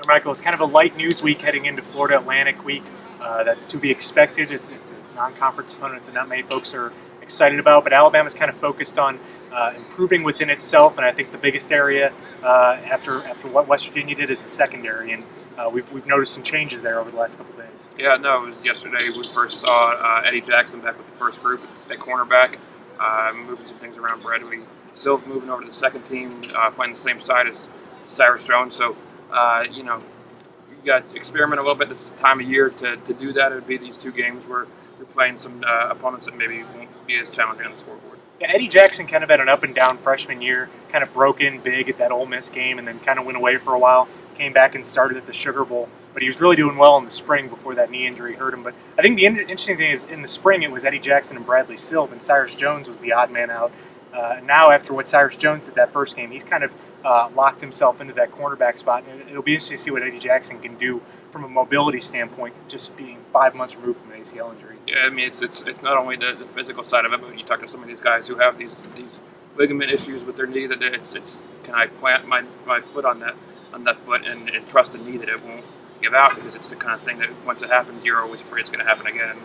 Michael, it's kind of a light news week heading into Florida Atlantic week. That's to be expected. It's a non-conference opponent that not many folks are excited about, but Alabama's kind of focused on improving within itself, and I think the biggest area after what West Virginia did is the secondary, and we've noticed some changes there over the last couple of days. Yeah, no, it was yesterday we first saw Eddie Jackson back with the first group at cornerback, moving some things around. Bradley Silv moving over to the second team, playing the same side as Cyrus Jones. So, you got to experiment a little bit. It's the time of year to do that. It would be these two games where you're playing some opponents that maybe won't be as challenging on the scoreboard. Yeah, Eddie Jackson kind of had an up and down freshman year, kind of broke in big at that Ole Miss game and then kind of went away for a while, came back and started at the Sugar Bowl. But he was really doing well in the spring before that knee injury hurt him. But I think the interesting thing is in the spring it was Eddie Jackson and Bradley Silv, and Cyrus Jones was the odd man out. Now after what Cyrus Jones did that first game, he's kind of locked himself into that cornerback spot. And it'll be interesting to see what Eddie Jackson can do from a mobility standpoint, just being 5 months removed from an ACL injury. Yeah, I mean, it's not only the physical side of it, but when you talk to some of these guys who have these ligament issues with their knee, that it's can I plant my foot on that foot and trust the knee that it won't give out, because it's the kind of thing that once it happens, you're always afraid it's going to happen again.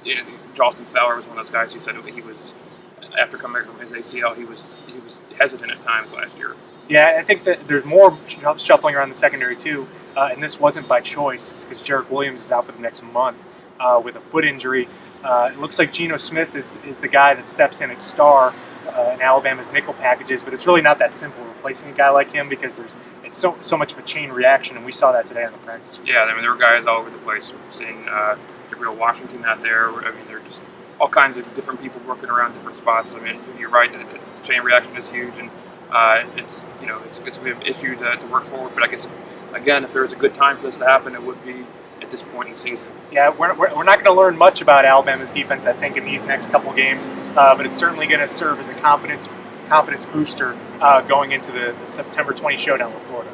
And Jalston Fowler was one of those guys who said he was, after coming from his ACL, he was hesitant at times last year. Yeah, I think that there's more shuffling around the secondary too, and this wasn't by choice. It's because Jarek Williams is out for the next month with a foot injury. It looks like Geno Smith is the guy that steps in at star in Alabama's nickel packages, but it's really not that simple replacing a guy like him because it's so much of a chain reaction, and we saw that today on the practice field. Yeah, I mean, there were guys all over the place. We're seeing Jabril Washington out there. I mean, there are just all kinds of different people working around different spots. I mean, you're right, the chain reaction is huge, and it's going to be an issue to work forward. But I guess, again, if there was a good time for this to happen, it would be at this point in the season. Yeah, we're not going to learn much about Alabama's defense, I think, in these next couple games, but it's certainly going to serve as a confidence booster going into the September 20 showdown with Florida.